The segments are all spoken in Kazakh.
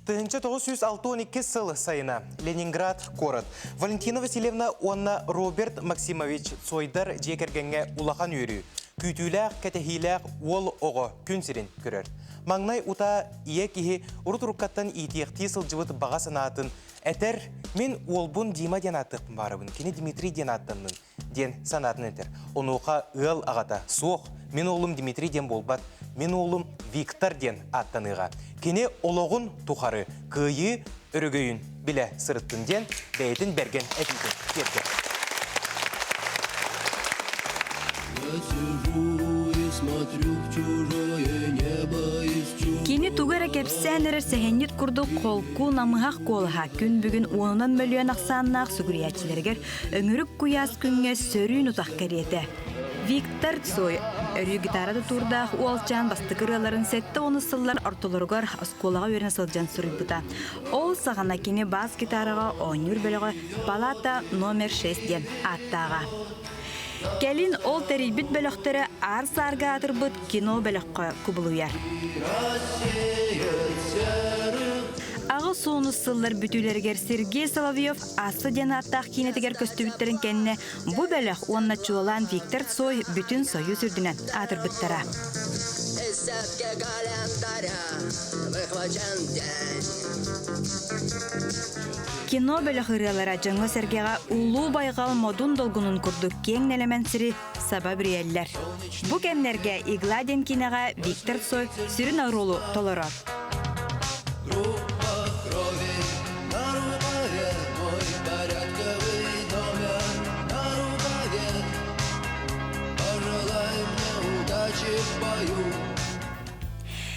1962 сыл сайына Ленинград город. Валентина Васильевна онна Роберт Максимович Цойдар жекергенге улахан үйрі. Күйтүләк, кәтәхиләк, ол оғы күнсерін көрер. Маңнай ута ие кихи ұрут-ұрыққаттан итияқти сылжывыт баға санатын. Әтер, мен олбун Дима ден аттықпын барыбын, кені Дмитрий ден аттынын ден санатын әтер. Онуға ыл ағата соқ, мен олым Дмитрий ден болбат, мен олым Виктор ден аттаныға. Кені олығын тұқары, күйі үрігейін біле сырыттын ден бәйетін берген әтейдің керді. Кені тугара кепсәнерер сәхеннет күрді қолку намығақ қолыға күн бүгін 10 миллион ақсаннақ сүгіриятчілергер өңірік күяс күнге сөрін ұтақ кәреті. Виктор Цой өрі гитарады турдақ уалчан басты кырыларын сәтті оны сыллар ортолырғар осколаға өрін сылжан сүріпіта. Ол сағана кені бас гитараға ойныр бөлігі палата номер 6 ден аттаға. Кәлін ол тәрейбіт бөліқтері арсарға атырбыт кино бөліққа күбілуяр. Ағы соны сыллар бүтілергер Сергей Соловьев асы ден аттақ кейнетігер көстібіттерін кәніне бұ бөліқ онына чуалан Виктор Цой бүтін сойы сүрдінен атырбыттара. Кино бөлі ғырылара жаңы Сергейға ұлу байғал модун долгунун күрді кең нәлемен сірі саба бірейлер. Бұ кәмнерге Игладен кинаға Виктор Цой сүрін арулу толырар.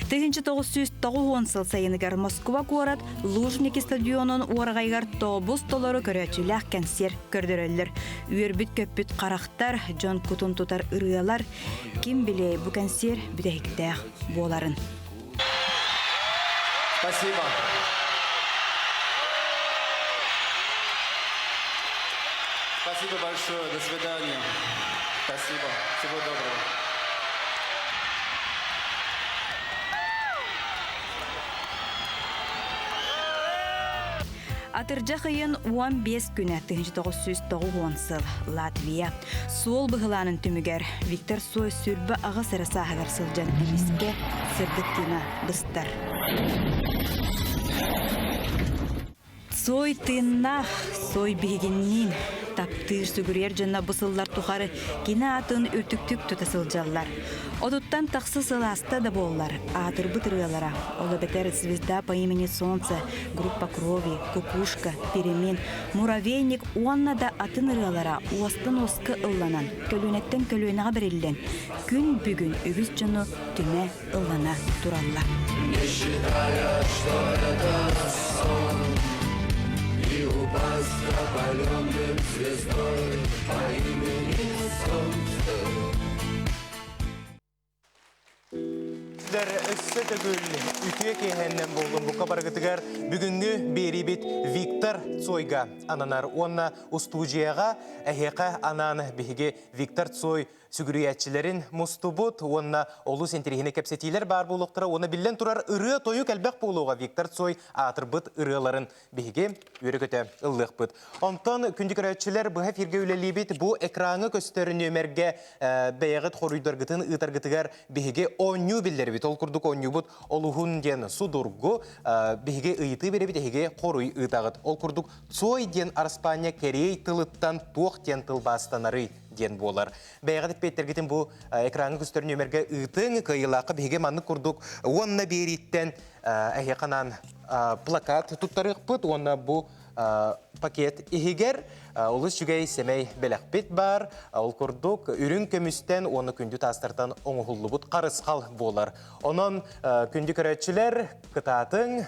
Тыгынчы 990 сыл сайыныгар Москва город Лужники стадионын уарғайгар тобус толору көрәтүләк консер көрдірілдір. Үйербіт көппіт қарақтар, жон кутун тутар ырыялар. Ким білей бұ консер бүтәйіктәк боларын. Спасибо. Спасибо большое. До свидания. Спасибо. Всего доброго. Атыржа қиын 15 күні 1990 сыл Латвия. Суол бұғыланын түмігер Виктор Цой сүрбі аға сыраса ағар сылжан әмеске сырдықтына бұстар. Цой тыннақ, Цой бігіннен таптыр сүгірер жына бұсыллар тұқары кені атын үртіктік тұтасылжалар. Одуттан тақсы сыласта да боллар, атыр бұтырылара. Олы бетер «Звезда по имени Солнце», группа «Крови», «Кукушка», «Перемен», «Муравейник» уанна да атын ырылара уастын осқы ылланан, көлөнеттен көлөнаға бірілден. Күн бүгін үгіз жыны түме ыллана туралла. Не считая, что это сон, и упасть опаленным звездой по имени Солнце. Өссі төгіл үтіе кейхеннен болдың бұқа барғытығар бүгінгі беребет Виктор Цойға ананар. Онна устудияға әхеқа ананы бігіге Виктор Цой сүгіріятчілерін мұстубыт, онна олу сентерігіне кәпсетейлер бар болуқтыра, оны білден тұрар ұры тойы кәлбәқ болуға Виктор Цой атырбыт ұрыларын бігіге өрі көті ұллық бұд. Онтан күндікірәтчілер бұға ферге өлелебет бұл экраны көстерін өмерге бәйіғіт қоруйдарғытын ұтарғытығар бігіге оңю білдер бет. Ол күрдік оңю бұд олуғын ден судурғы бігіге ұйты бере бет әйге қоруй ұтағыт. Ол күрдік Цой ден Арспания керей тылыттан тоқ ден тылбастанары ден болар. Бәйғадып беттергетін бұл экраны көстерін өмерге ұйтың қиылақы беге манны күрдік. Онна береттен әйеқанан плакат тұттарық бұд. Онна бұл пакет егер олыс жүгей семей бәләқ бет бар. Ол күрдік үрін көмістен оны күнді тастартан оңғылы бұд қарысқал болар. Онын күнді көрәтшілер қытатын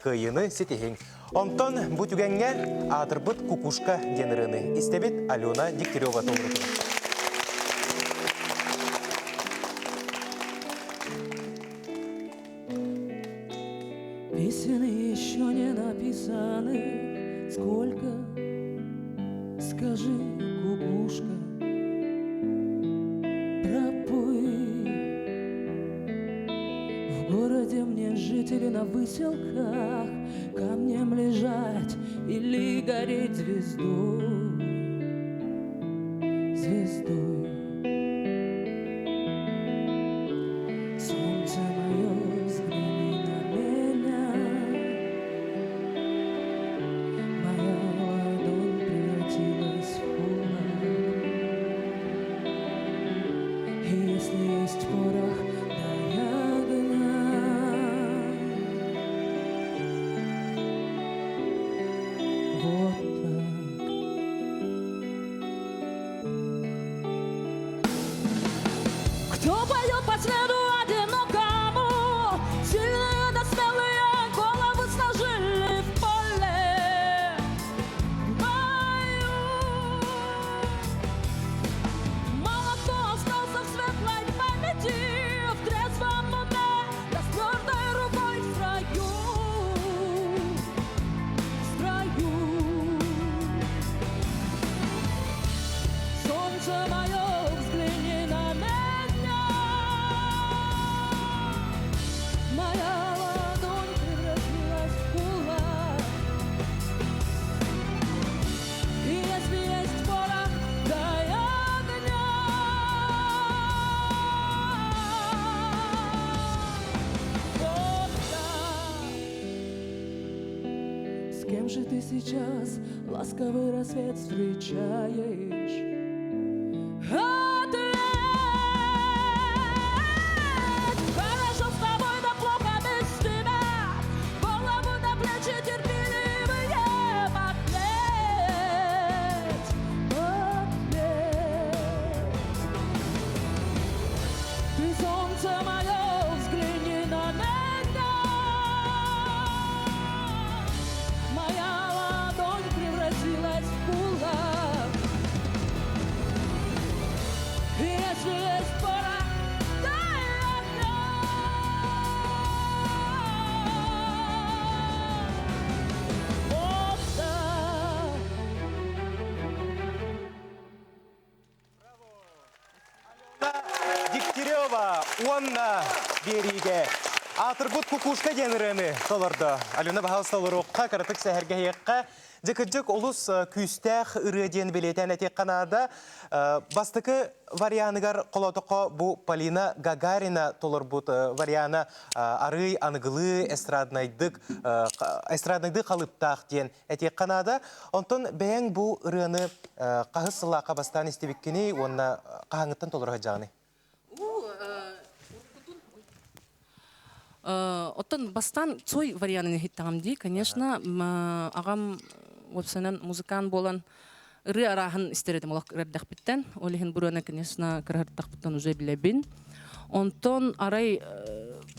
қиыны сетехен. Онтон бұ түгенге атырбыт кукушка деніріні істебет Алена Дегтярева толырды. Песни еще не написаны, сколько, скажи, кукушка, пропой. В В городе мне жители на выселках, камнем лежать или гореть звездой, звездой. Солнце мое, взгляни на меня. Моя ладонь превратилась в кулак. И если есть порох, дай огня. Вот так. Кто поет по следу одинокому? Сильные да смелые головы сложили в поле. В бою. Мало кто остался в светлой памяти, в трезвом уме, да с твердой рукой в строю. В строю. Солнце мое, взгляни на меня. Моя ладонь превратилась в кулак. И если есть порох, дай огня. Вот так. С кем же ты сейчас ласковый рассвет встречаешь? Ответь! Хорошо с тобой, да плохо без тебя. Голову на плечи терпеливые. Ответь! Ответь! Ты солнце мое, взгляни на меня. Моя ладонь превратилась в кулак. И если есть порох, дай огня. Вот так. Дегтярева, Уанна бериге. Атырбут кукушка деніріні толырды. Алена бағал солырыққа кірітік сәхерге еққа. Декірдік олыс күстәқ үреден білетен әтек қанада. Бастықы варианыгар қолатыққа бұл Полина Гагарина толыр бұд варианы арый анығылы эстраднайдық қалыптақ ден әтек қанада. Онтын бәйін бұл үрені қағыз сылаққа бастан істебіккені, онына қағыңыттан толырға жағыны. Оттан бастан цой варианын хиттагамди, конечно, агам опсанан музыкант болан ыры арахан истередим олак рәбдәк биттен. Олихин бурана, конечно, кархаттак биттен уже билебин. Онтон арай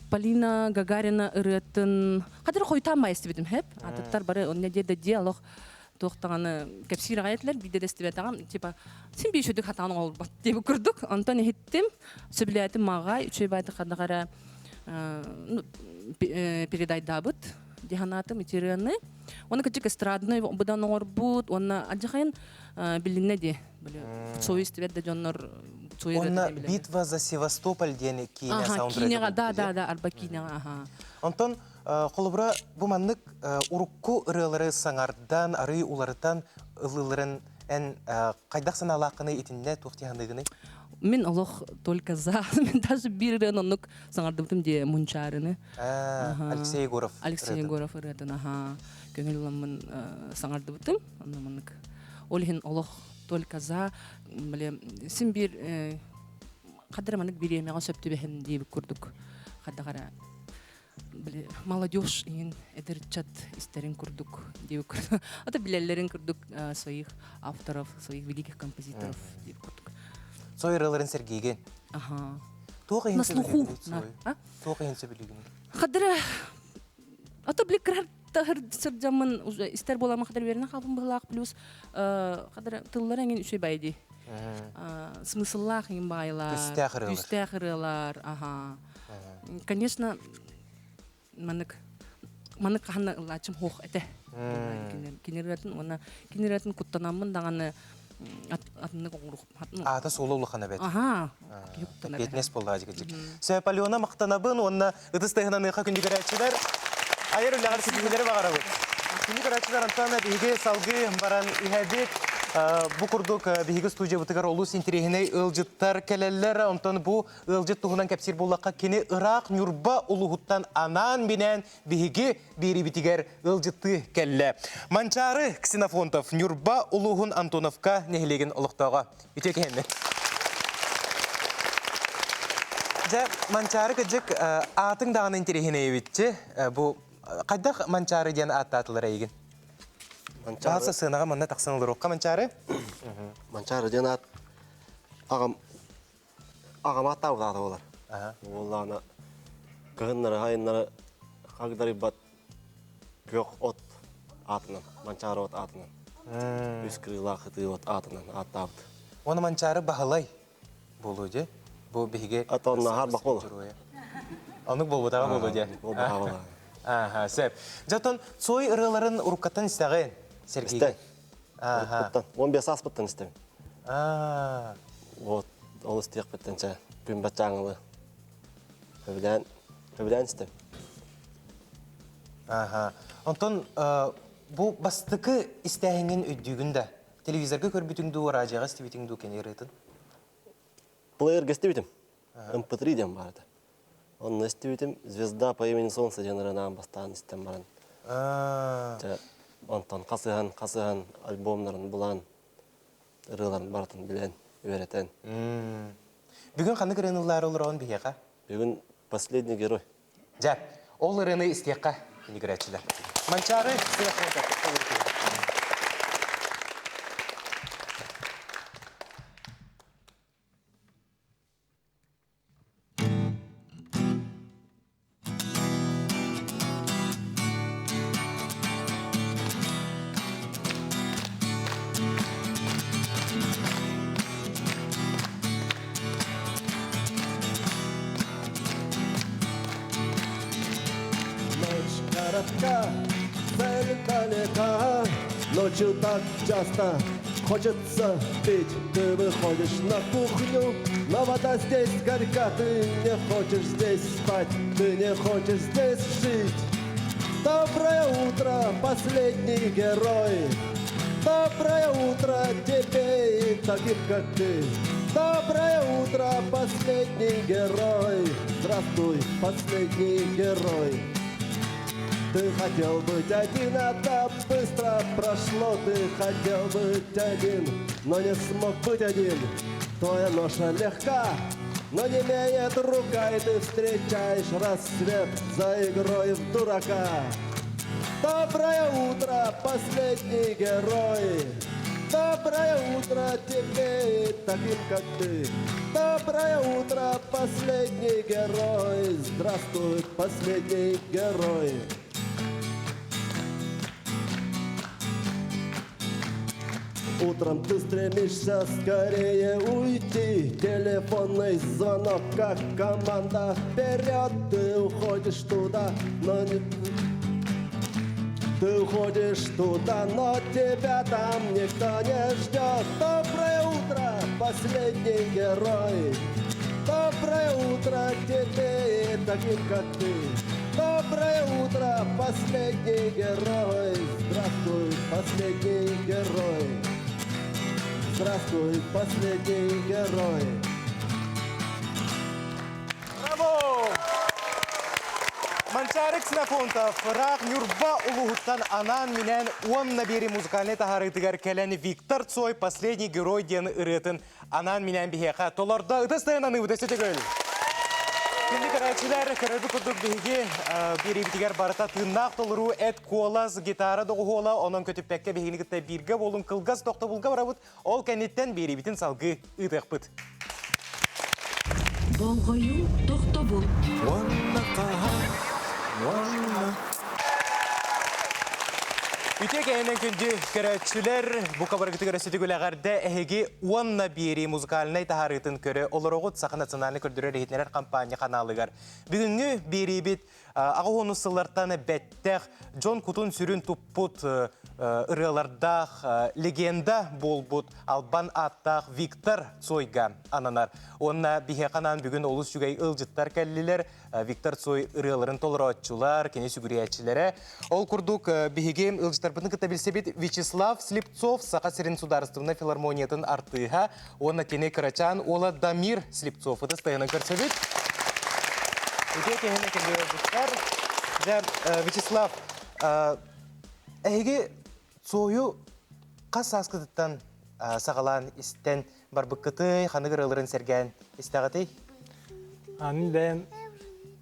Полина Гагарина ырыттын кадыр койтанмай истебидим хеп. Ататтар бары онне деде диалог тоқтағаны кәпсир ағайетлер биде дестебетағам, типа, сен бейшөдік хатағының ол бат деп күрдік. Онтон ехеттім, сөбілетім мағай, үшөй байды қадағара передай дабыт диханатым итераны. Оны качек эстрадный будан орбут, оны аджахайн билинне де, союз тебе да жоннор союз. Оны битва за Севастополь дені кейіне саундрэді. Да, арба кейнеға, аха. Онтон қолыбыра бұманнық ұрықку ұрылары саңардан, ары уларытан ылыларын ән қайдақсан алақыны етінде тоқтияндығыны? Мен олох только за, мен даже бирен оннук саңардыбытым де мунчарыны. Алексей Егоров. Алексей Егоров ырыдын, аха. Көңіл оламын саңардыбытым. Олхин олох только за, біле, сен бір қадырманық бір емеға сөпті бәхін дейбі көрдік. Қадағара, біле, молодежь ең әдірчат істерін көрдік дейбі көрдік. Ата білелерін көрдік своих авторов, своих великих композиторов дейбі көрдік. Сой ырыларын Сергейге. Ага. Тоғы На слуху. Тоғы енсі білігін. Қадыра, ата білік кірар сырджамын, істер болама қадар веріне қалбын бұғылақ, плюс қадыра тыллар әңген үшей байды. Смысыллақ ең байлар. Түстәқ ырылар. Конечно, манық қағаны лачым хоқ әті. Кенеретін, оны кенеретін құттанамын дағаны атны коңрук. Ата сололу хана бет. Ага. Юктан. Бетнес болла жигежик. Сөп Алена мактанабын, онна ыдыстыгынан ыха күнди көрәчиләр. Айыр үләгәр сидиләре багарабыз. Күнди көрәчиләр антана биге салгы баран иһәдик. Бу курдук биге студия бутыгар олус интерехне ылжыттар келелләр. Антон бу ылжыт туһунан кәпсир буллакка кене Ирак Нюрба улуһуттан анан бинән биге бири битигәр ылжытты келле. Манчары Ксенофонтов Нюрба улуһун Антоновка нехлеген олуктага. Итекенне. Жа манчары кыжык атын дагы интерехне битче. Бу кайда манчары дигән аттатылар әйген. Манчары сынага монда таксынылыр окка манчары. Манчары денат агам аттауда олар. Оллана гыннары хайнары хагдары бат гök от атынан, манчары от атынан. Үскри лахыты от атынан аттауд. Оны манчары бахалай болу же. Бу биге Атонна харбак болу. Аны болбутага болу же. Ол бахала. Аха, сеп. Жатон сой ырыларын уруккаттан истеген Сергей. Истен. Аха. 15 аспыттан истен. Вот, ол истек биттенче күн бачаңылы. Көбүлән истен. Аха. Антон бу бастыкы истегенген өйдүгүндө телевизорга көрбүтүңдү, радиога истебитиңдү кенеретін? Плеерге истебитим. MP3 дем барды. Он истебитим «Звезда по имени Солнце» жанрынан бастан истем баран. Онтон қасыған альбомларын булан ырыларын бартын билен өретен. Бүгүн кандай кырынылар олорон бияга? Бүгүн последний герой. Жап, ол ырыны истекка ниграчылар. Манчары Ксенофонтов. Цель далека, ночью так часто хочется пить. Ты выходишь на кухню, но вода здесь горька. Ты не хочешь здесь спать, ты не хочешь здесь жить. Доброе утро, последний герой. Доброе утро тебе и таким, как ты. Доброе утро, последний герой. Здравствуй, последний герой. Ты хотел быть один, а так быстро прошло. Ты хотел быть один, но не смог быть один. Твоя ноша легка, но не имеет рука. И ты встречаешь рассвет за игрой в дурака. Доброе утро, последний герой. Доброе утро тебе, таким как ты. Доброе утро, последний герой. Здравствуй, последний герой. Утром ты стремишься скорее уйти. Телефонный звонок, как команда вперед. Ты уходишь туда, но не... Ты уходишь туда, но тебя там никто не ждет. Доброе утро, последний герой. Доброе утро тебе, таким как ты. Доброе утро, последний герой. Здравствуй, последний герой. Здравствуй, последний герой. Браво! Манчары Ксенофонтов, Ирак Нюрба улуһуттан анан менен онна бери музыкальный тахарытыгар келен Виктор Цой, последний герой ден ырытын анан менен бихеха. Толорда ытыстыгынан ыбыдасы төгөл. Күнді карачылар көрөбі күрдік бігі бері бітігер барыта тыннақ толыру әт колас гитара доғуғола, онын көтіппәкке бігіні күтті бірге болын қылғас тоқты бұлға барабыд, ол кәнеттен бері бітін салғы ұдық бұд. Болғойу тоқты бұл. Ütек әйнен күнді көрәтшілер бұқа барғыты көрәсеті көләғарда әйге уанна бері музыкалынай тахарытын көрі олар оғыт Сақы национальный көрдірер ехетнерер компания қаналығар. Бүгінгі бері бет Ағы сыллартаны бәттәқ Джон Кутун сүрін тұппұт ұрылардақ легенда болбұт албан аттақ Виктор Цойға ананар. Онна бихеқанан бүгін олыс жүгей ұлжыттар кәлілер Виктор Цой ұрыларын толыратчылар, кене сүгіриятчілері. Ол күрдік бихеге ұлжыттар бұтын күтті білсе бет Вячеслав Слепцов Сақа Сирин Сударыстывына филармониятын артыға. Онна кене кырачан Ола Дамир Слепцов. Это стоянын көрсөбет. Вячеслав, әйге Цойу қас асқыдыттан сағалан істен бар бұққыты, қанығыр ылырын сәрген істеғатый? Мен бәйім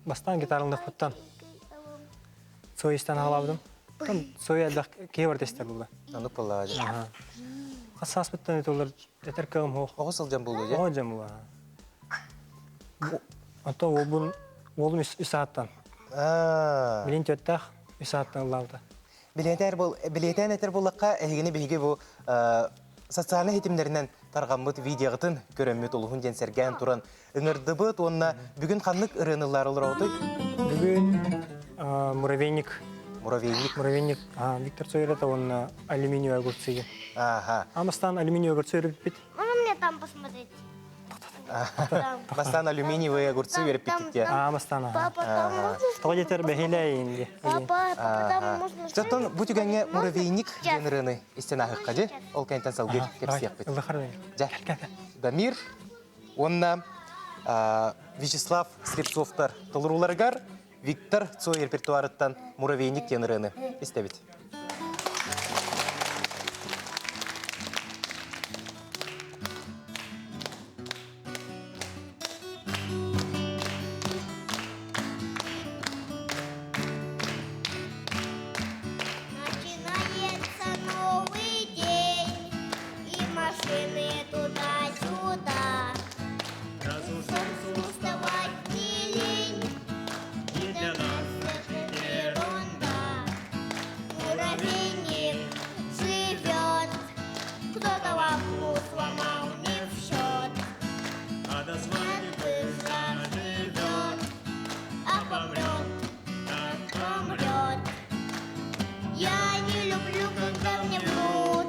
бастан гитарылдық бұттан Цой істен ағалабыдым. Цой әлдақ кейбір тестер болды. Анық болла әді. Қас ас бұттан өті олар әтір кәуім хоқ. Оғы сылжан болды, же? Оғы жан болды. Антон олым үс сағаттан. Білен төттәқ үс сағаттан ұллауды. Білетен әтір болаққа әйгені бігі бұл социальный хетімдерінен тарғамыт видеоғытын көріммет олығын ден сәрген тұран үңірді бұд, онына бүгін қанлық ұрынылар олар ауды? Бүгін муравейник. Муравейник? Виктор Цой это он алюминиевые огурцы. Амастан алюминиевые огурцы любит. Можно мне там посмотреть? Мастан алюминиевые огурцы верит питтите. Амастан. Папа, там можно... Толетер бехиляйнди. Папа, там можно... Жаттан бұт үгенге муравейник деніріні істенағы қаде, ол кәнтен салғыр кепсияқ бет. Дамир, онна Вячеслав Слепцовтар толыруларығар, Виктор Цой репертуарыттан муравейник деніріні істебет. Начинается новый день, и машины туда-сюда. Солнцу вставать не лень, и для нас это ерунда. Муравейник живет, кто-то вокруг сломал не в счет. А до свадьбы заживет, а помрет, так помрет. Я не люблю, когда мне врут,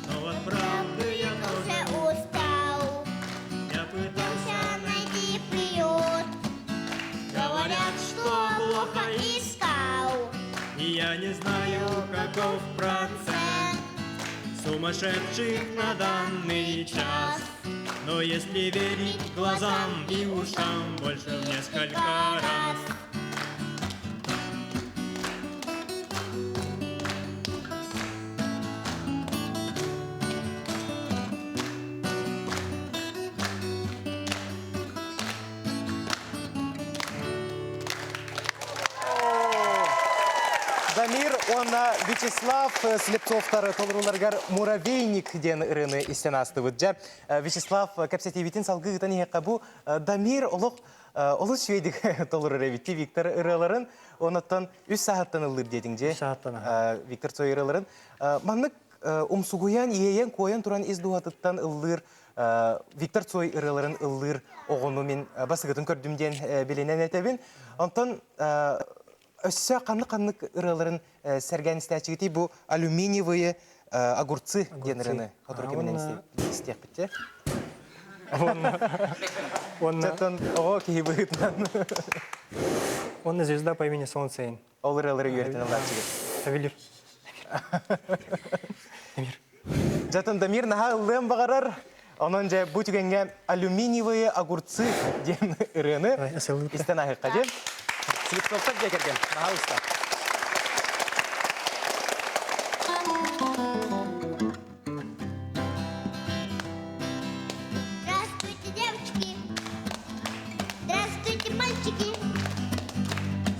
но вот правду я уже устал. Я пытался найти приют, говорят, что плохо искал. И я не знаю, каков процент сумасшедших на данный час. Но если верить глазам и ушам, больше в несколько раз. Дамир, онна Вячеслав Слепцовтар толыруларғар муравейник ден ұрыны істен асты бұджа. Вячеслав кәпсетебетін салғы ғытан еққа бұ. Дамир олы швейдік толыр ұрабетті Виктор ұрыларын, онаттан 3 сағаттан ұлыр дедің же? 3 сағаттан. Виктор Цой ұрыларын. Маннық умсугуян, иеен қойын тұран издуатыттан ұлыр, Виктор Цой ұрыларын ұлыр оғыну мен басығытын көрдімден беленен әтебін. Онтан өссі қанлық ұрыларын сәрген істәчігіті бұл алюминиевые огурцы деніріні. Қатыр кемінен істек бітті. Жаттан оға кейі бұғытынан. Он звезда по имени Солнце. Ол ұрылары үйертін алар жігіт. Тавелир. Жаттан Дамир наға ұлын бағарар. Онын жа бұтігенге алюминиевые огурцы ден ұрыны істен ағыққа ден. Слепцовтар декерген. Наға ұста. Здравствуйте, девочки. Здравствуйте, мальчики.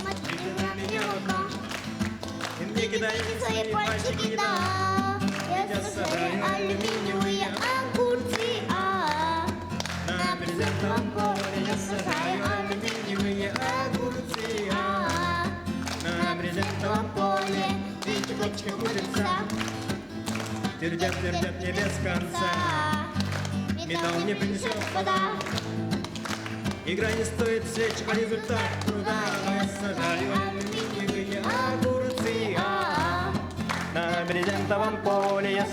Смотрите на меня, и не кидайте свои пальчики, да. Я засыпаю алюминиевые огурцы, на брезентовом поле я сажаю алюминиевые огурцы, на брезентовом поле три чехотчика крутятся. Твердят не без конца, Металл не принесет вода. игра не стоит свеч, а результат труда. Но я сажаю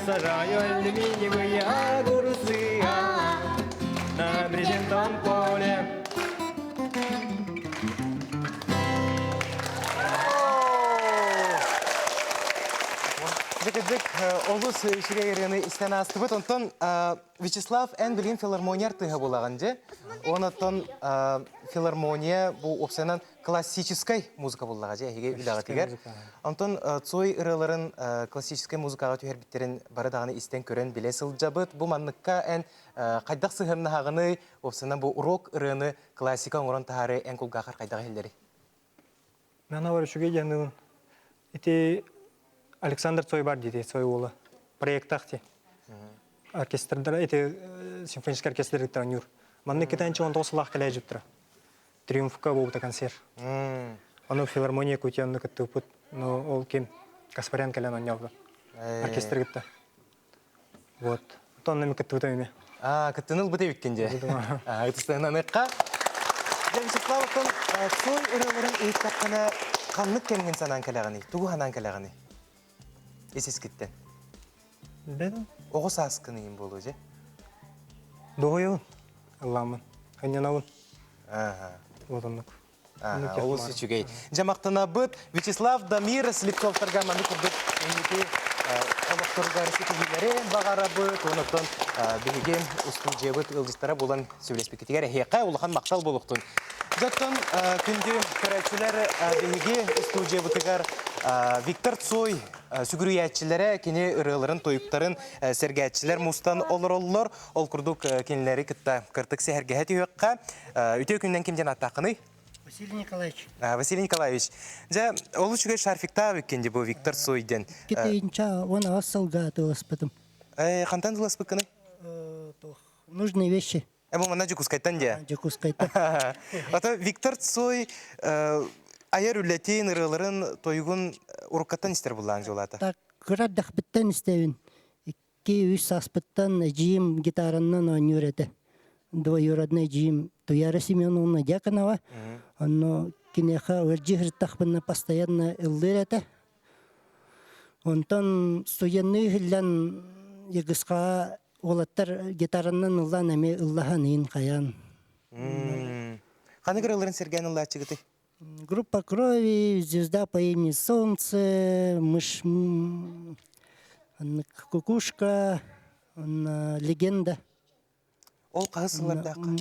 сажаю алюминиевые огурцы на брезентовом поле. Дик олус ширегерени истен астыбыт, онтон Вячеслав ән білген филармония артыға болаған же. Онытон филармония бұл опсайнан классической музыка болаға же, әйге үліға тегер. Онтон цой ұрыларын классической музыкаға түйер біттерін бары дағаны истен көрен біле сылжабыт. Бұл манныққа ән қайдақ сығырны хағыны опсайнан бұл урок ұрыны классика оңырын тағары ән қолғақар қайдағы елдері. Мен авар үшіге жандығын. Ити Александр Цой бар дейді, Цой олы. Проекттақты. Оркестрдер, ити симфонический оркестр дегіттен юр. Манны кетенчі 19 лақ кәлі жүптірі. Триумфқа болуды концерт. Оны филармония көтенді күтті ұпыт. Но ол кем Каспарян кәлі анан ялды. Оркестр гітті. Вот. Тонны ми күтті бұты өме. Күттініл бұты өккен же. Үтістігінен ұққа. Вячеслав, Цой ұрыларын үйттаққана қанлық кемген санан кәліғаны, тұғы ханан кәліғаны. Есес кеттен. Бәдім. Оғыз асқыны ем болу же? Доғайын. Алламын. Ханнен ауын. Лотынлық. Оғыз сүчігей. Жамақтына бұд, Вячеслав Дамир Слепцовтарға маңды күрдік. Өңеке олықтырғарысы күйілері бағара бұд. Онықтан білген ұстын жебіт ұлдыстара болан сөйлеспекетігер әйеқай олыған мақтал болуқтын. Жаттан күнді көрәтшілер білге ұстын жебітігер Виктор Цой сүгірүйәтшілері кені ұрыларын, тойыптарын сәргәтшілер мұстан олар. Ол күрдік кенілері күтті кіртік сәхәргәті өйіққа. Өте күннен кемден аттақыны? Василий Николаевич. Василий Николаевич. Жа, олы жүге шарфикта өккенде бұл Виктор Цойден. Кетейінча, оны асылға тыласпыдым. Қантан тыласпықыны? Нужные вещи. Бұл мана жүкускайттан де? Жүкускайттан. Ата Виктор Цой айар үлләтейін ұрыларын тойығын ұрыққаттан істер болған жолаты? Так, күраддақ біттен істеуін. Үс аспыттан жиым гитараннан он юреті. Двоюродный жиым Туяра Семеновна Дьяконова. Оно кинеха өрджихрттақпынна постоянно ылдыр әті. Онтан студенный ғыллан егісқа олаттар гитараннан ыллан әме ыллахан ең қаян. Қаны кірілерін серген ылла чығыты? Группа крови, звезда по имени Солнце, мышь, кукушка, легенда. Ол қағысыларда ақы?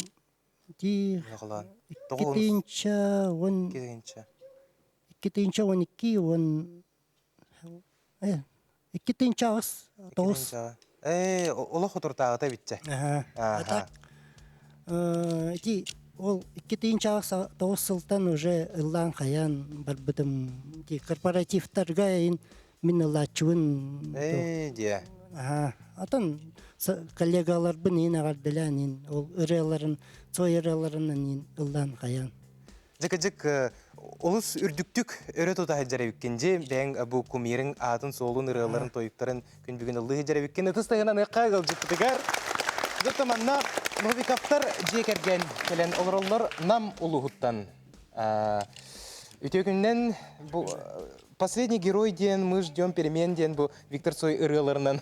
Кетейінча, он екі, кетейінча ағыз, тоғыз. Олы құтыртағыта бітчі? Ол кетейінча ағыз тоғыз сылтан уже ұллан қаян бар бұдым. Корпоративтарға мен ұллачуын. Де. Атын коллегалар бұн ең ағардылан, ол үреларын, цой үреларынан ұллан қаян. Жекі-жек, олыс үрдіктік өрі тұта әджәрі өккенде, бәң бұл кумирің атын солын үреларын тойыптарын күн бүгін ұлы әджәрі өккенде тұстағынан ұққа ғылжыптығар. Жұрттаманна Новиковтар жекерген келен олар нам ұлығыттан. Өте күннен последний герой ден, мы ждем перемен ден бұл Виктор Цой ұрыларынан.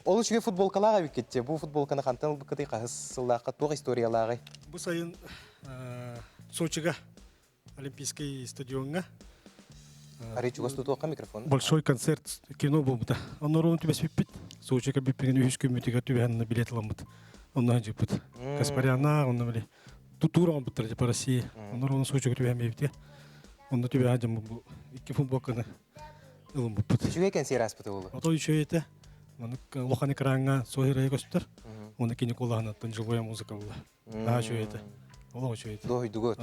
Ол үшіге футболкалаға өккетте. Бұл футболканы қантан бұқыды қағысылаққа тоқ историялағы. Бұл сайын Сочиға, Олимпийский стадионға. Аречуға студуаққа микрофон. Большой концерт кино бұл бұта. Онырын түбәс біппет. Сочиға біппеген үйіс көмітіға түбәніне билет алам бұт. Ондан жеп бұт. Каспаряна, ондан біле. Тутура бұттыр по России. Онырын Сочиға түбән бепте. Онда түбән жам бұл екі футболканы ылым бұт. Үшіге кен сейрас бұты олы? Ото үші еті. Лоханы краңға сойырайы көстір. Оны кені қолағанаттан жылғоя музыка бұл. Daha şu eti. Ola şu eti. Doğru dugot.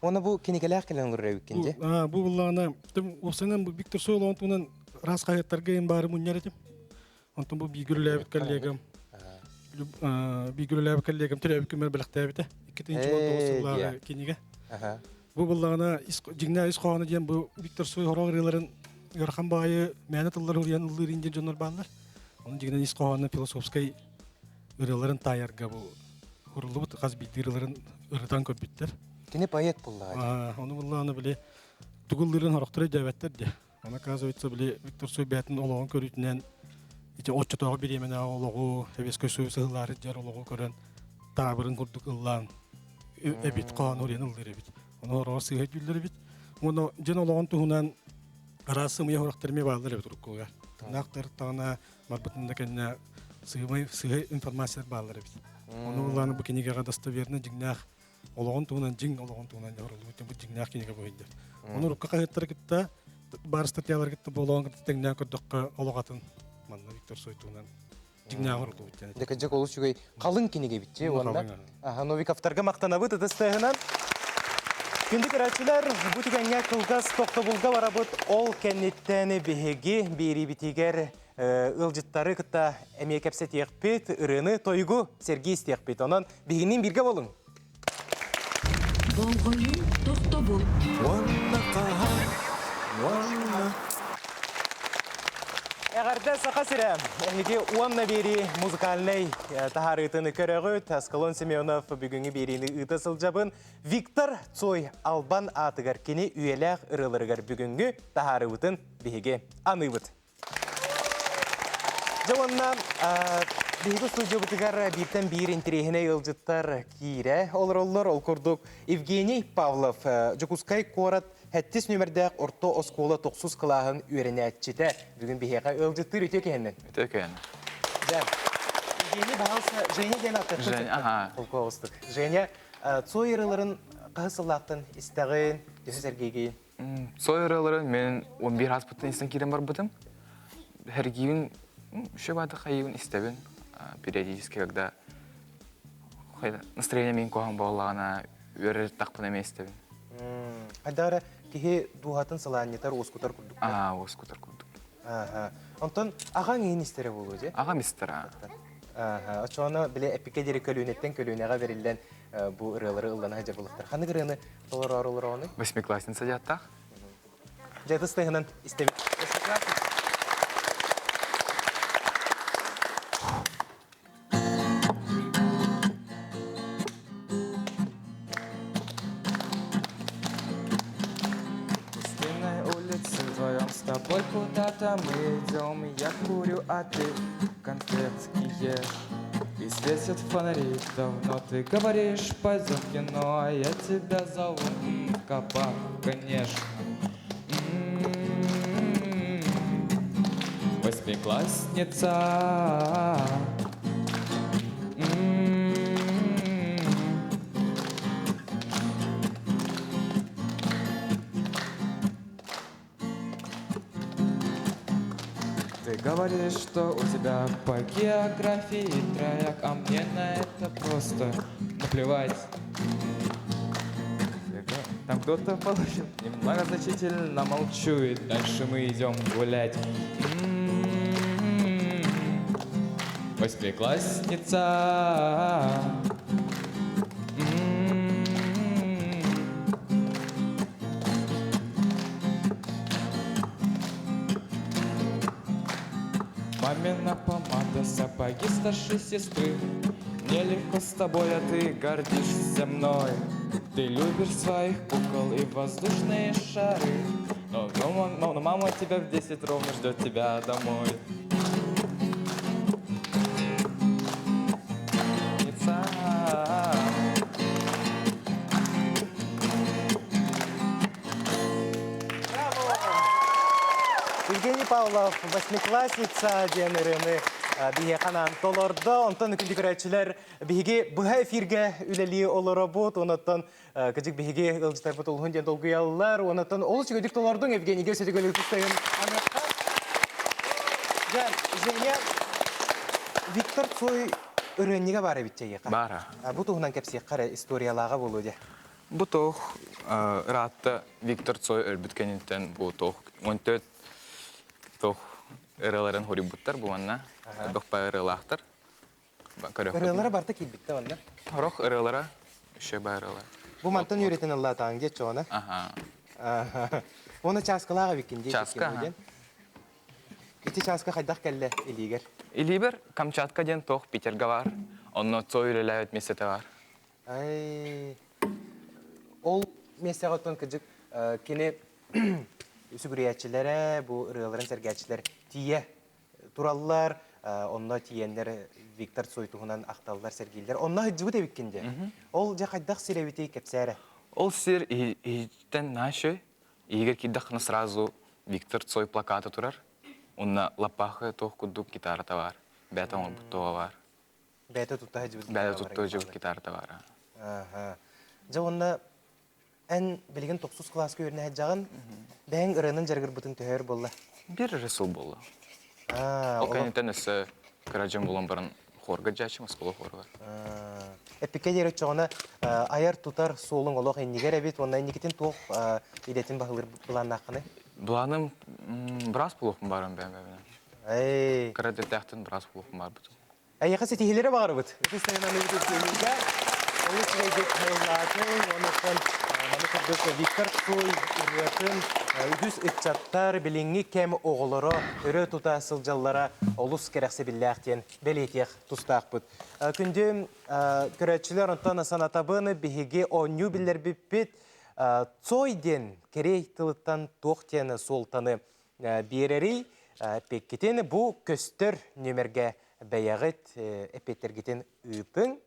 Ona bu kinikeler kelen görüyor ikinci. Bu bullana o senen bu Victor Soylu ondan ras kayıtlarga en bari munyer etim. Ondan bu bilgiler kollegam. Bilgiler kollegam tire hükümet belirtti. İkinci oldu kinige. Bu bullana jigna isqoğana diyen bu Victor Soylu horogrilerin yarxan bayı mehnetler uriyan ılır ince jonlar bağlar. Onun jigna isqoğana filosofskay ürelerin tayarga bu kurulu bu qaz bildirlerin ırdan köp bitler. Kine payet bulladı. Onu bullana bile tugulların horaqtırı davetler de. Ona kaz ötse bile Victor Soylu bayatın olağan körütünden ити отчотоға беремен олығы, әбескі сөзілары жар олығы көрін, табырын күрдік ұллан, әбет қаған орен ұлдыр әбет. Оны орға сыға жүлдер әбет. Оны жен олығын тұғынан арасы мұя орақтарме бағылыр әбет ұрыққуға. Тыңнақтар тағына марбытында кәніне сыға информациялар бағылыр әбет. Оны ұлланы бұл кенеге қадасты верні жіңнақ олығын тұғынан жың олығын тұғынан жағырылы өтен бұл жіңнақ кенеге бойындар. Оны ұрыққа қағыттары кітті бар статьялар кітті болуын кітті тәңнен көрдіққа олығатын манна Виктор Цой туынан жигнаа орулу өткен. Дека жек олус жүгей қалың кенеге битчи онда. Новиковтарга мактанабы тыстыгынан. Күндүк рачылар бу тигенге кылгас токтобулга барабыт ол кенниттени беги бери битигер ылжыттары кытта эмие кепсет екпет ырыны тойгу Сергей стекпет. Онон бигинин бирге болуң. Болгоюн токтобул. Эгерде сака сире, эги уанна бери музыкальный тахарытыны көрөгөт, Аскалон Семенов бүгүнгү берини ытасылжабын Виктор Цой албан атыгар кини үйелек ырылырыгар бүгүнгү тахарыбытын биге аныбыт. Жауанна биги студия бутыгар биттен бир интерехине ылжыттар кире олороллор ол курдук Евгений Павлов Жукускай корат Хәттис нөмірдәк орто оскола тоқсыз қылағын үйренәтчеті бүгін бейеға өлжіттір өте кәнін. Өте кәнін. Жені бағалса Женя ден аты. Қолқы оғыстық. Женя, Цой ырыларын қағысылақтың істіғін, дөсі сәргейгейін? Цой ырыларын мен 11 аспыттың істің керен бар бұдым. Әргейін, үші бады қайығын істебін. Периодически, когда настроение мен қоған бағылағына өрір тақпын әме істебін. Айдары кеге дуғатын саланетар оскутар күрдік? Оскутар күрдік. Онтан ағаң ең істері болу, де? Ағам істері. Очуаны біле әпікедері көлінеттен көлінеға берілден бұл ұрылары ұллана жа болықтар. Қаны кіріні толар арылыр оны? 8-классница жаттақ. Жайдыстығынан істемек. 8-классница. С тобой куда-то мы идем, я курю, а ты конфетки ешь. И светят фонари, давно ты говоришь, пойдем в кино, а я тебя зову, кабак, конечно. Восьмиклассница. Ты говоришь, что у тебя по географии трояк, а мне на это просто наплевать. Там кто-то получил, немногозначительно молчу, и дальше мы идем гулять. Восьмиклассница. Мамина помада, сапоги старшей сестры. Мне легко с тобой, а ты гордишься мной. Ты любишь своих кукол и воздушные шары. Но мама тебя в 10 ровно ждет тебя домой. Евгений Павлов, 8-классница денерini bihe kanan tolordu. Ondan ikinci görevçiler bihege bu efirge üleli olur bu. Ondan küçük bihege ılcılar bu tolhun diyen dolguyalılar. Ondan oluşu gödük tolordun Evgeni gösedi gölü tutayım. Женя, Виктор Цой öğrenliğe var biteceği. Bara. Bu tohundan kepsi kara istoriyalığa bolu diye. Bu toh rahatta Виктор Цой örbutkeninden bu toh 14 toh ırıların hoributlar bu anna. Dokpa ırılahtar. Irılara barta kilbitte valla. Horok ırılara şeba ırılar. Bu mantan yüreten Allah ta'an geç ona. Aha. Onu çaskalağa bikince. Çaska. İti çaska haydak kelle iliger. İliber Kamçatka den toh Peterga var. Onun Цой üreleyet mesete var. Ay. Ol mesegatın kıcık kine sügüriyetçilere bu ırıların sergiyatçiler tiye turallar онна тиеннер Виктор Цой туһунан ақталдар Сергейлер. Онна хыджыбы дебиккенде. Ол жа қайдақ сиребитей кепсәрі? Ол сир иттен наши, игер киддахна сразу Виктор Цой плакаты турар. Онна лапахы тох кудук гитарата бар. Бәті оңыр бұттуға бар. Бәті тұтта хыджыбы? Бәті тұтта хыджыбы гитарата бар. Жа онна ән білген 9 класс көріне хыджағын, бәң ұрының жарғыр бұтын төхер болла? Bir ресул болла. Ол кәнеттен өсі кіраджан болан барын хорға жачы, маскулы хорға. Эпике дерек жоғына аяр тұтар солың олық әннегер әбет, онна әннекетін тоқ едетін бағылыр бұлан ақыны? Бұланым біраз бұлықым барын бән бәбінен. Кірадет әқтін біраз бұлықым бар бұд. Әйеқа сетихелері бағыр бұд? Виктор Цой үретін үгіз үтчаттар біліңі кәм оғылары үрі тұта сылжаллара олыс керексе білләқтен бәлетеқ тұстақ бұд. Күнде көрәтшілер ұнтан санатабыны бігі оңю білер біппет Цойден керей тылыттан тоқтені солтаны берері пеккетені бұ көстір нөмерге бәяғыт әпеттергетін үпің.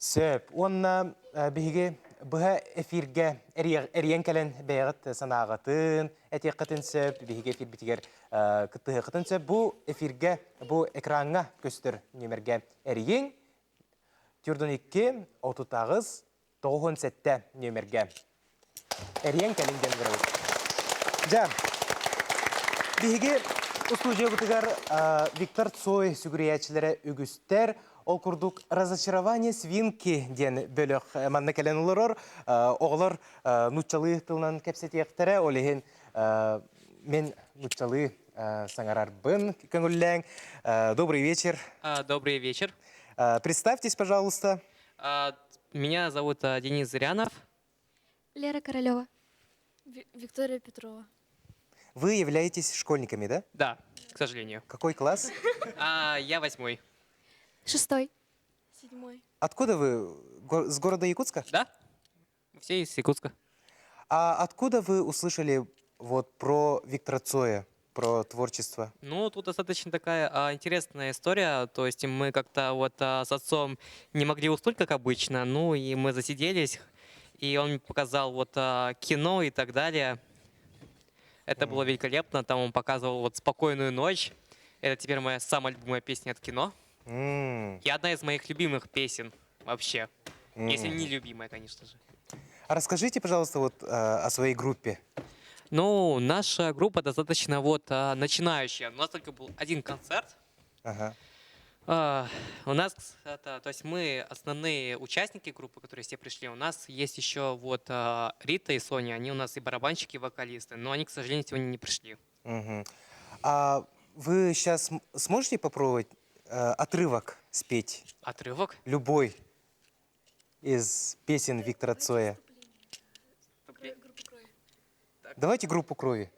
Сөп, онна бігі бұға эфирге әрен кәлін бәйғыт санағытын, әтеққытын сөп, бігі эфир бітігер күттіғытын сөп, бұ эфирге, бұ экранға көстір нөмерге әрен, түрдің 2-39-97 нөмерге әрен кәлін ден ғырауыз. Жа, бігі ұстудия бұтығар Виктор Цой сүгіриячілері үгістер, ол күрдік разочарование свинки ден бөлік манны кәлен ұлырыр. Оғылар нұтчалы тылынан кәпсеті ектірі, олеген мен нұтчалы саңарар бұн көңілләң. Добрый вечер. Добрый вечер. Представьтесь, пожалуйста. Меня зовут Денис Зырянов. Лера Королева. Виктория Петрова. Вы являетесь школьниками, да? Да, к сожалению. Какой класс? Я 8-й. 6-й. 7-й. Откуда вы? С города Якутска? Да, все из Якутска. А откуда вы услышали вот про Виктора Цоя, про творчество? Ну, тут достаточно такая интересная история. То есть мы как-то вот с отцом не могли уснуть, как обычно. Ну, и мы засиделись, и он мне показал вот кино и так далее. Это было великолепно. Там он показывал вот «Спокойную ночь». Это теперь моя самая любимая песня от кино. И одна из моих любимых песен вообще. Если не любимая, конечно же. А расскажите, пожалуйста, вот о своей группе. Ну, наша группа достаточно вот начинающая. У нас только был один концерт. У нас, то есть мы основные участники группы, которые все пришли. У нас есть еще вот Рита и Соня. Они у нас и барабанщики, и вокалисты. Но они, к сожалению, сегодня не пришли. А вы сейчас сможете попробовать отрывок спеть? Отрывок? Любой из песен Виктора Цоя. Давайте группу крови.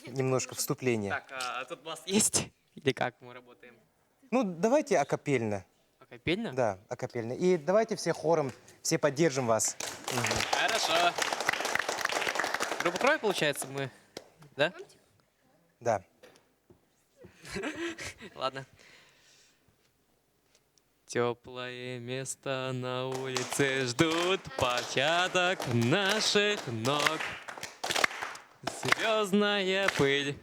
Немножко вступление. Так, а тут у вас есть? Или как мы работаем? Ну, давайте акапельно. Акапельно? Да, акапельно. И давайте все хором, все поддержим вас. Хорошо. Группа крови, получается, мы, да? Да. Ладно. Теплое место на улице ждут початок наших ног. Звездная пыль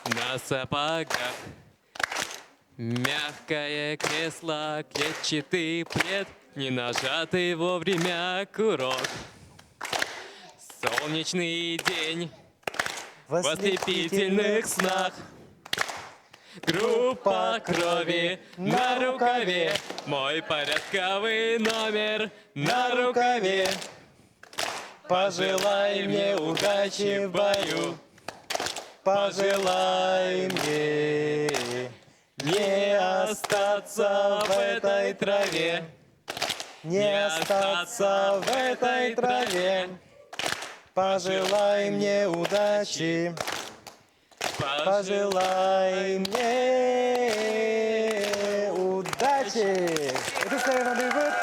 на сапогах. Мягкое кресло, клетчатый плед, не нажатый вовремя курок. Солнечный день в ослепительных снах. Группа крови на рукаве, мой порядковый номер на рукаве. Пожелай мне удачи в бою, пожелай мне не остаться в этой траве, не остаться в этой траве. Пожелай мне удачи, пожелай мне удачи. Это, наверное,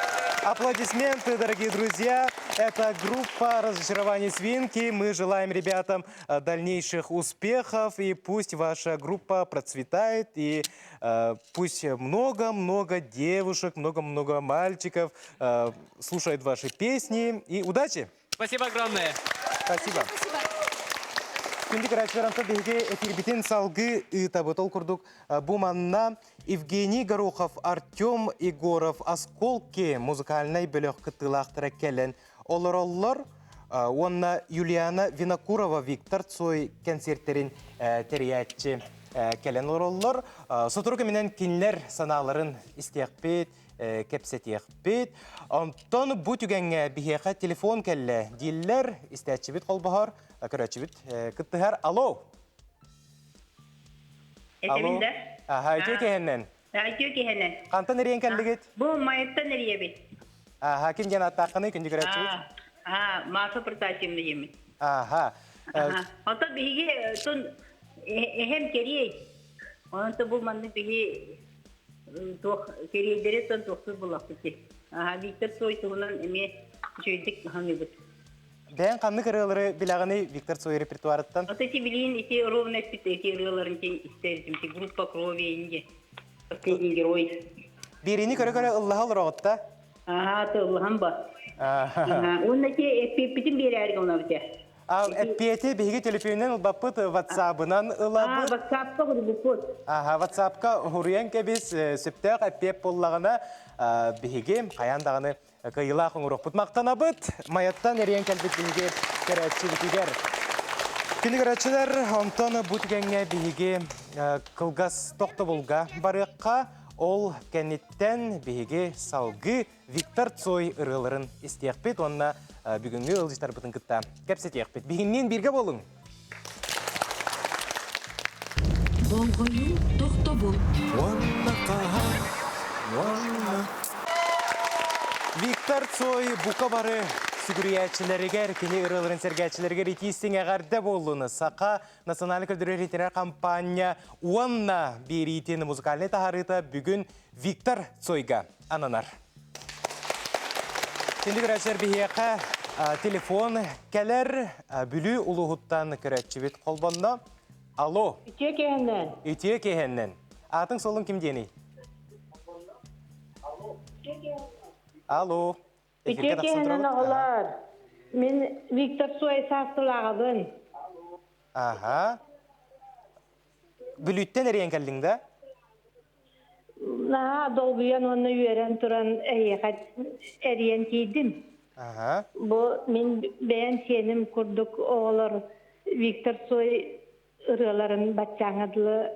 аплодисменты, дорогие друзья. Это группа «Разочарование свинки». Мы желаем ребятам дальнейших успехов. И пусть ваша группа процветает. И пусть много-много девушек, много-много мальчиков слушают ваши песни. И удачи! Спасибо огромное. Спасибо. Күндік рәчверанты беге эфирбитен салгы табытол күрдік. Буманна Евгений Горохов, Артем Егоров, Осколки музыкальной бөлік кытылақтыра келен. Олар, онна Юлиана Винокурова, Виктор Цой концерттерин териятчы келен олар. Сотырғы менен кинлер саналарын истеқпет, кепсетеқпет. Онтон бұ түгенге бігеға телефон келі дейлер, истеятчы бит қолбағар. Көрәтші бит, күттігер. Алло? Алло? Аха, өте кехеннен? Өте кехеннен. Қантан әрен кәлдігет? Бұл майыттан әрия бит. Аха, кім ген аттаққаны күнді көрәтші бит? Масы пыртачымды емін. Аха. Онта бігі тұн әхем керей. Онта бұл манны бігі керейдері тұн тоқсыз бұлақ бітті. Виктор Цой тұғынан әме жөйдік ғаны бұд. Бән қанны кірғылары білағыны Виктор Цой репертуарыттан? Вот эти билин, эти ровно эти рыларын истердим, эти группа крови инде. Последний герой. Берини көрі-көрі Аллаха олырағытта? Ага, то Аллахам ба. Он эти эппетин бері әргілна біте. Эппети беге телефоннен ұлбаппыт ватсабынан ұлабыт? Ватсапқа ғыды бұппыт. Ватсапқа ғұриян кәбіз сөптәқ әппеп боллағына беге қаяндағыны кайыла қоңырықпыт мақтана бұт. Майаттан әрен кәлбет беге кәрәтші бітігер. Күні кәрәтшілер, онтаны бұтігенге беге қылғас тоқты болға барыққа ол кәнеттен беге салғы Виктор Цой ұрғыларын істеқпет. Онына бүгінгі ұлжыстар бұтын күтті кәпсетеқпет. Бігіннен бірге болың. Болғойу тоқты бол. Виктор Цой бұқа бары сүгіриятчілерігер, кені ұрылырын сәргәтчілерігер етейістің әғарды болуыны. Сақа национальный көлдірер компания «Уанна» берейтені музыкальный тахарыта бүгін Виктор Цойға ананар. Кенді көрәтшілер бігеқа телефон кәлер бүлі ұлығыттан көрәтші бет қолбанна. Алло. Үте кехеннен. Үте кехеннен. Атын солың кім дені? Алло. Үте кехеннен оғылар. Мен Виктор Цой састылағыдын. Аха. Бүліттен әрен кәлдің да? Долгуян оны үйерен тұран әрен кейдім. Бұл мен бәйін сенім күрдік оғылар Виктор Цой ұрыларын батчаңыдылы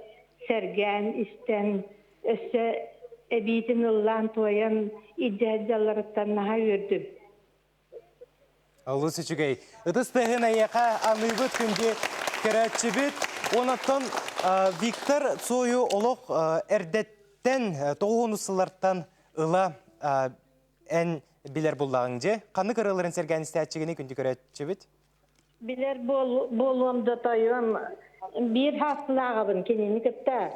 сәрген, істен, өсі әбейтін ұллан тойын иджәджаларыттан наға өрдім. Аллы сүчігей. Үтістігін әйеқа анығыт күнде кәрәтші бет. Онаттан Виктор Цойы олық әрдеттен тоғынысыларттан ұла ән білер болағынже. Қаны кірілерін сәрген істәтшігіне күнде кәрәтші бет? Білер болуымды тойым. Bir hastılağabın kenini kıpta.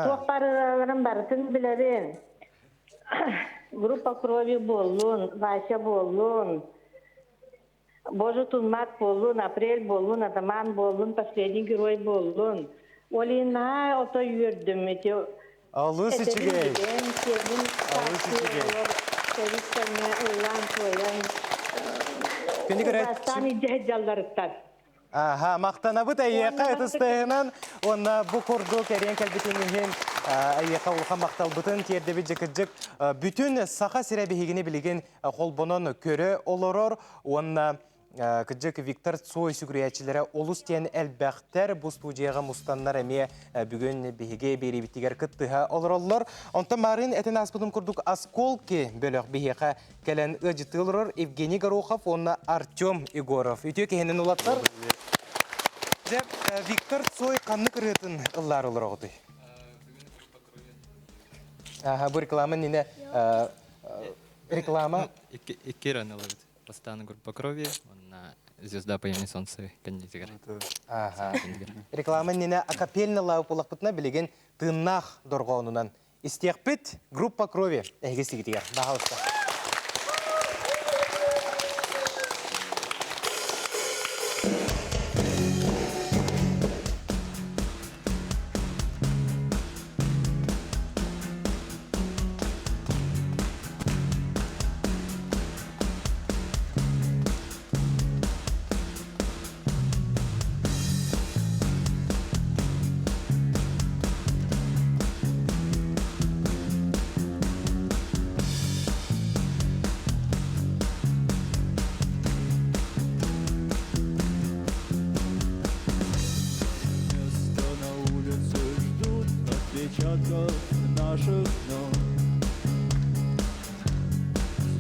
Toqparılarım barıtın bilerin. Grupa Krovi bolun, Vaşa bolun, Божий Тулмат болун, Апрель болун, Атаман болун, Последний герой болун. Олина ото юрдüm. Аллы сүчігей. Аллы сүчігей. Аха, мақтана бұт әйеқа әтістігінен, онна бұ құрды кәрен кәлбетінген әйеқа ұлға мақтал бұтын кердебі жекіджік. Бүтін сақа сірәбігіне білеген қолбынан көрі олырыр, онна күджік Виктор Цой сүгіриятчілері олыстен әлбәқтер бұл студияға мұстаннар әме бүгін бігеге бері біттігер күттіға олырылыр. Онта марын әтін аспыдым күрдік Осколки бөлік бігеға кәлін ұжытылырыр Евгений Горохов, онна Артем Егоров. Үтіе кехенен ұлаттар. Виктор Цой қанны күретін ұллар олыр оғыды? Бұл рекламы нене реклама? Iki ранылыр. Постоянно группа крови, на звезда по имени Солнце, кондитер. Реклама нене акапельна лауп олақпытына білеген тыннақ дорғауынынан. Истеқпет группа крови. Әйгесі кетігер. Бағалықта. город наших дней.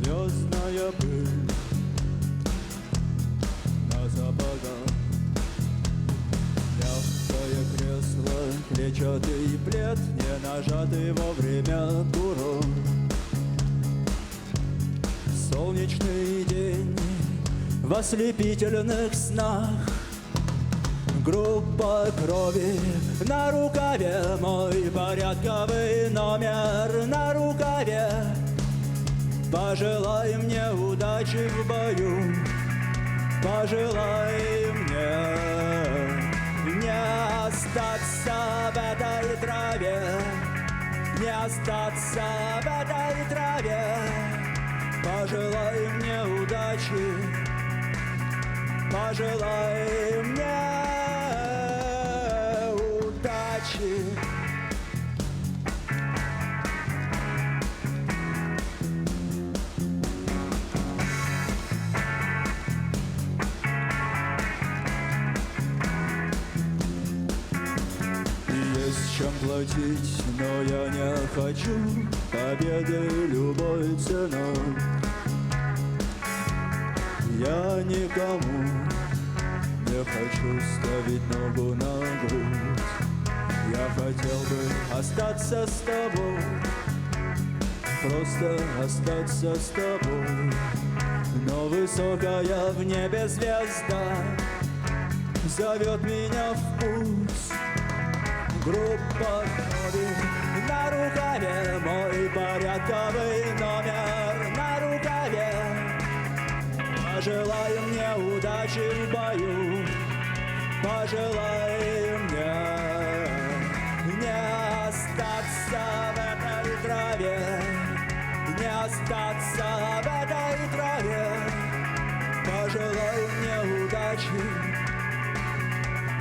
Звездная пыль на западах. Мягкое кресло, клетчатый плед, не нажатый вовремя курок. Солнечный день в ослепительных снах. Группа крови на рукаве, мой порядковый номер на рукаве. Пожелай мне удачи в бою, пожелай мне не остаться в этой траве, не остаться в этой траве. Пожелай мне удачи, пожелай мне удачи. Есть чем платить, но я не хочу победы любой ценой. Я никому не хочу ставить ногу на грудь. Я хотел бы остаться с тобой, просто остаться с тобой. Но высокая в небе звезда зовет меня в путь. Группа крови на рукаве, мой порядковый номер на рукаве. Пожелай мне удачи в бою, пожелай мне не остаться в этой траве, не остаться в этой траве. Пожелай мне удачи,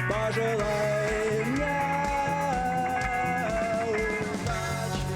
пожелай мне удачи.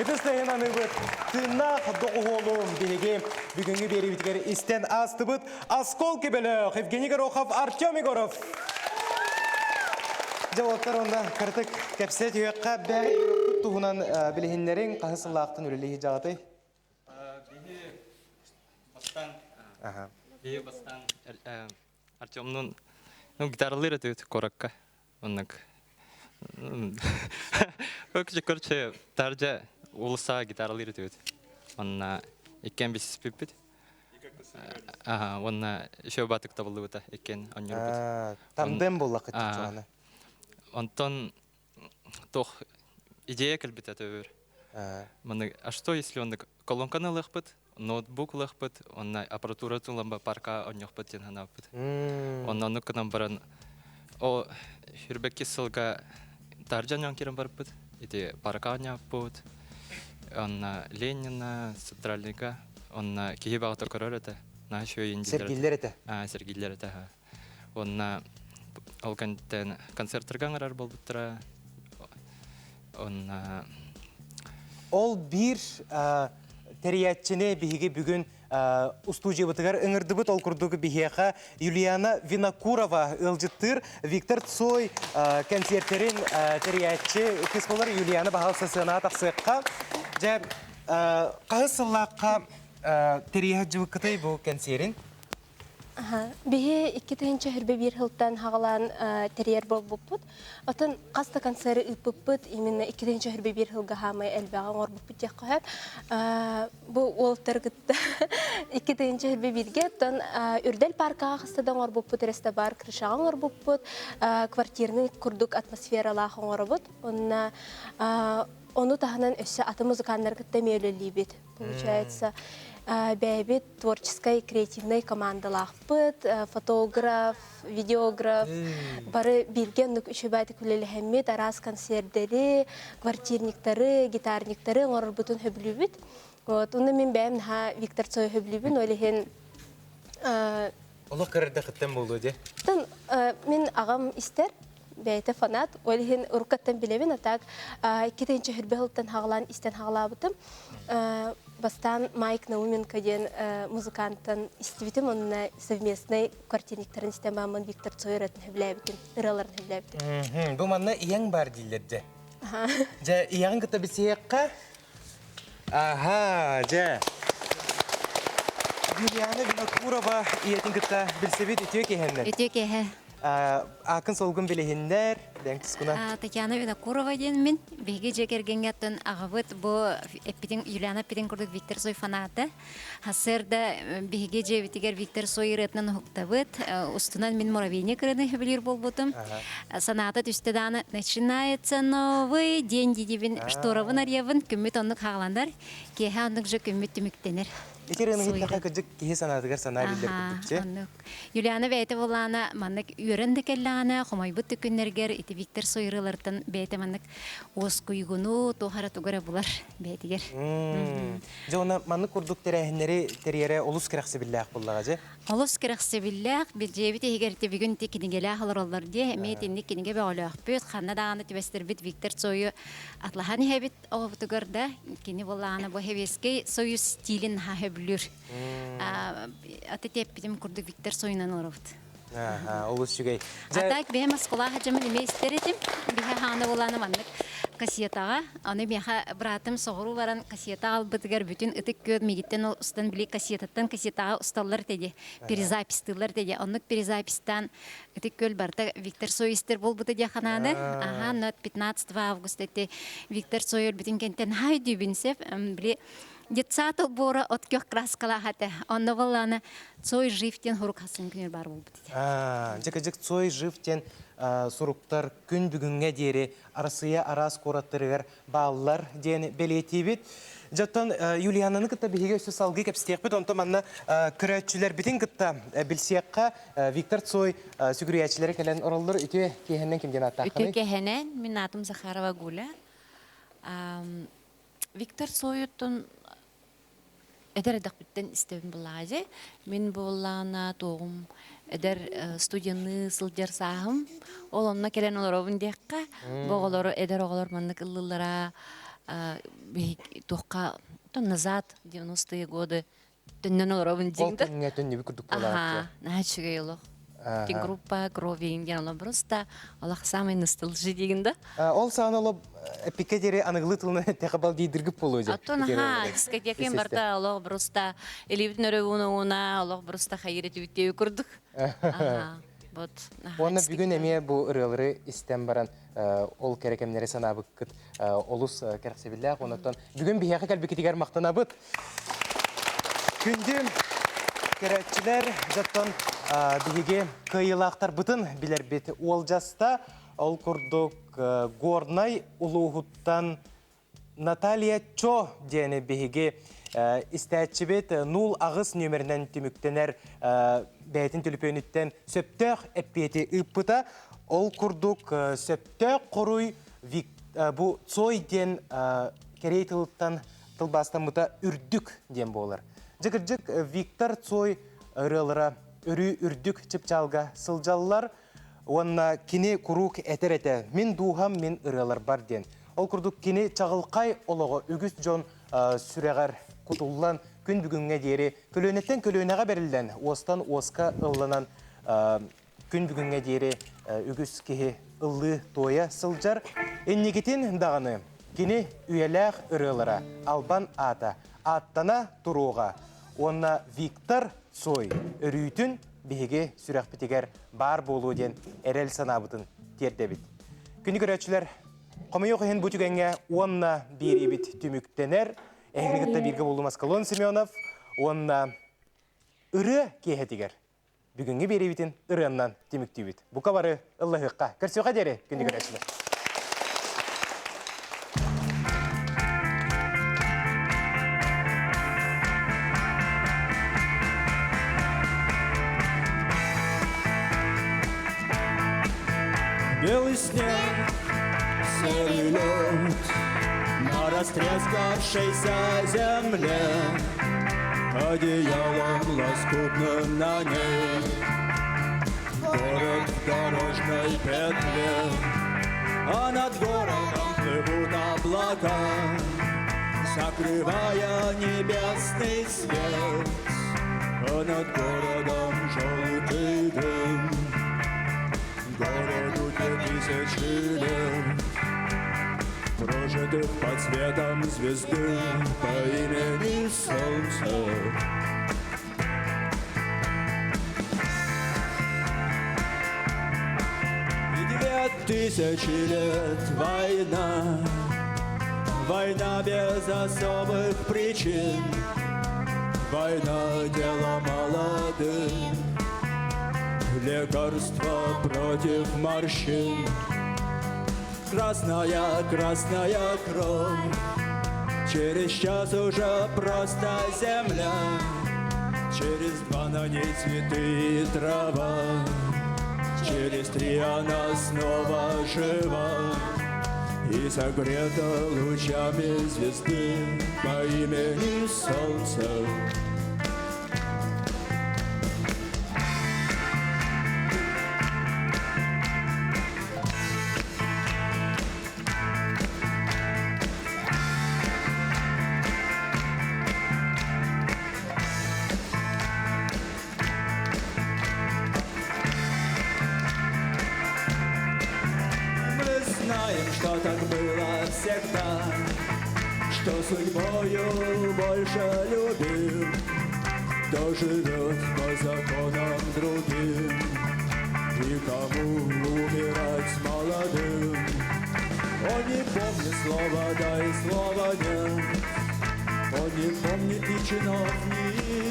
Это стоянаны бит тынах доғолум беге бүгінгі бері бітігер істен асты бұд Осколки бөлі Евгений Горохов, Артем Егоров. Жауаптар онда кіртік кәпсет үйеққа бәрі тұғынан білігінлерін қағысылақтың өлілігі жағатай? Бейі бастан Артемнің гитаралары өті қораққа. Короче, таржа улыса гитаралары өті. Онна еккен бесіз пеппет. Онна еще батык табылды өті еккен онер өті. Тандем болла қытты жоғаны. Онтон тох идея кәлбет әті өр. А что, если он колонканы лықпыт, ноутбук лықпыт, онна аппаратура тұланба парка онеқпыт тен ханапыт. Онна нүкінен баран о хүрбекке сылға таржан янкерін барпыт, ете парка онеқпыт, онна Ленина, Центральныйға, онна кейі бағыта көрір әті. Сергейлер әті? Сергейлер әті. Онна ол концерттарға ғарар болбыттыра. Ол бір терiyatçine bihi bugün ustuje bıtıgar ıngırdı bıt ol kurduğu bihiyaqa Yuliana Vinokurova ılcıttır Viktor Tsoy konsertlerin teriyatçı kısmılar Yuliana bahalsasına taqsıqqa ja qahısıllaqqa teriyatçı bıqıtay bu konserin Бихе 2-нче хөрбе бир хылтан хагылан терьер болбуппут. Отын каста концеры ыппыппыт именно 2-нче хөрбе бир хылга хамай элбаган орбуппут яккат. Бу ол тергитте 2-нче хөрбе бирге тон үрдел паркага хыстадан орбуппут реста бар крышаган орбуппут. Квартирны курдук атмосфералах орбут. Онна onu таханан өссө аты музыкандар кытта мелелибит. Получается, бәйбит творческой, креативной командалахпыт, фотограф, видеограф, бары билген нүк үші бәйті күлелі хәммет, арас концерттері, квартирниктары, гитарниктары оңыр бұтын хөблюбит. Оны мен бәйім Виктор Цой хөблюбин, олеген... Олық қырырда қыттан болу де? Мен ағам істер, бәйті фанат, олеген ұрқаттан білебін, атак 2-нче хөрбе хылтан хағылан истен хағылабытым. Бастан Майк Науменко ден музыканттан истебитим, онына совместный квартирниктарын истен бамын Виктор Цой ратын хөбләбітін, ыраларын хөбләбітін. Бұл манна ияң бар дейлерді. Жа, ияғын күтті бісеяққа? Аха, жа. Юлиана Винокурова иетін күтті білсебет өтеу кехеннен? Өтеу кехе. Акын солгын білігіндер, дәң тұскуна? Татьяна Винокурова ден мен. Беге жекерген яттын ағыбыт бұл Юлиана Пиден күрдік Виктор Цой фанаты. Хасырда беге жебетігер Виктор Цой ретнен хуқтабыт. Устунан мен муравейник рыны білер бол бұтым. Санаты түстеданы начинается новый день дедебін шторовын арьявын күммет онлық хағаландар. Кеха онлық жы күммет түміктенер. Этерен гитаха кыжык кихи санатыгар санабилер күттүкче. Юлиана бәйте болана маннык үйренді келлана, хомайбыт түкіннергер, ити Виктор Сойрылартын бәйте маннык ос күйгуну, тохара тугара булар бәйтигер. Жона маннык курдук терәһиннәре терьере олус керәксе билләх буллага же? Олус керәксе билләх, бит җебит егерте бүгүн тикинигелә халырлар ди, метинник киниге бәолах бит, ханна даганы тибестер бит Виктор Сойы атлахан һәбит овтугарда, кини болана бу һәвескә Сойы стилин һәблүр. Атетеп битем курдук Виктор Сойнан орыфт. Олус жүгей. Атак бем сколага жамын мейстеретим, биха ханы боланы маннык кассетага, аны биха братым согру баран кассета албытыгар бүтүн ытык көд мегиттен устан били кассетаттан кассетага усталлар теди, перезапистылар теди, оннык перезапистан ытык көл барта Виктор Сойстер болбуты дияханады. Ага, 15 август эти Виктор Сойер бүтүн кенттен хайду бинсеп, били детсатыл бора откёк краскала хате. Онда боланы Цой живтен хурукасын күнер бар болбуты. Жек Цой живтен суруктар күн бүгүнгө дери арасыя арас кораттырыгар баллар дени белетибит. Жаттан Юлиананы кытта биһиге өсө салгы кепстекпит, онто манна көрөтчүлөр битин кытта билсиякка Виктор Цой сүгүрүячилери келен ороллор үтө кехенен кимден аттаканы? Үтө кехенен, мен атым Захарова Гуля. Виктор Цойуттун эдер дакбиттен истебин булажы. Мен боллана тоғым эдер студияны сылдер сағым. Олонна келен олоробын декка. Боголору эдер оголор маннык ыллылара тоққа назад 90-е годы төннен олоробын деңді. Ол төнне төнне бікірдік болақты. Начуга елох. Группа Крови Индиан просто Аллах самый ностальжи дегенде. Ол саған олып пикедері анығылы тылны тәқабал дейдіргіп болу же. Аттон дискотекен барда Аллах просто элебитін өрігуна Аллах просто хайрет үттеу күрдік. Оны бүгін әме бұл ұрылары істен баран ол кәрекемнері санабы күт олыс кәрқсебілләқ. Онықтан бүгін бейяқы кәлбі кетігер мақтанабыд. Күнді кәрәтчілер жаттан биһиге кыйылақтар бұтын білер беті ол жаста ол күрдік горнай улуғыттан Наталья Чо дені биһиге істәтші бет 0 ағыз нөмірінен түміктенер бәйтін түліпөніттен сөптөк әппеті ұппыта ол күрдік сөптөк құруй бұ Цой ден керей тылыттан тылбастан бұта үрдік ден болыр. Жігір Виктор Цой ұрылыра үрі үрдік чіпчалға сылжалылар, онна кені күрук әтер-әті. Мен дуғам, мен ұрылар бар ден. Ол күрдік кені чағылқай олығы үгіс жон сүрәғар құтылылан күн бүгінге дері көлөнеттен көлөнеға берілден, остан осқа ұлланан күн бүгінге дері үгіс кеге ұллы тоя сылжар. Эннегетін дағаны кені үйеләқ ұрылыра албан ата, аттана тұруға. Онна Виктор Цой үрүйтін биһиги сүрәхпитигер бар болуу ден эрел санабытын тердебит. Күнү көрөчүлөр, комуйу кыйын бутугенге онна бирибит түмүктенер, эхнигитте бирге болду Маскалон Семенов, онна ыры кехетигер. Бүгүнгү бирибитин ырыаннан түмүктүбүт. Бука бары ыллыгыкка. Көрсөкө дери күнү көрөчүлөр. Белый снег, серый лед на растрескавшейся земле, одеялом лоскутным на ней. Город в дорожной петле, а над городом плывут облака, закрывая небесный свет, а над городом желтый дым. Городу 2000 лет, прожитых под светом звезды по имени Солнце. И 2000 лет война, война без особых причин, война дело молодых. Лекарство против морщин. Красная, красная кровь. Через час уже просто земля. Через 2 на ней цветы и трава. Через 3 она снова жива. И согрета лучами звезды по имени Солнце. Что так было всегда, что судьбою больше любим, кто живет по законам другим, и кому умирать молодым. Он не помнит слова да и слова нет, он не помнит ни чинов, ни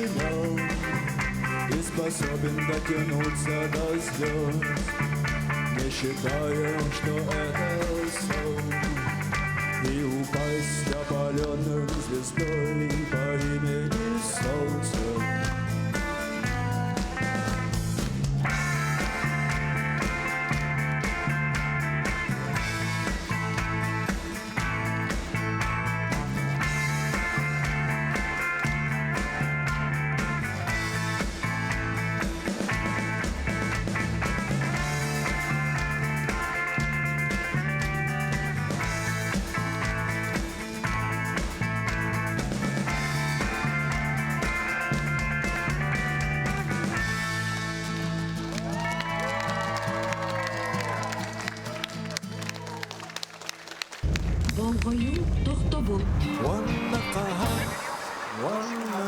имен, и способен дотянуться до звезд, не считая, что это сон, и упасть опаленным звездой по имени Солнце. Болғойу тоқтобол. Ванна қаһар, ванна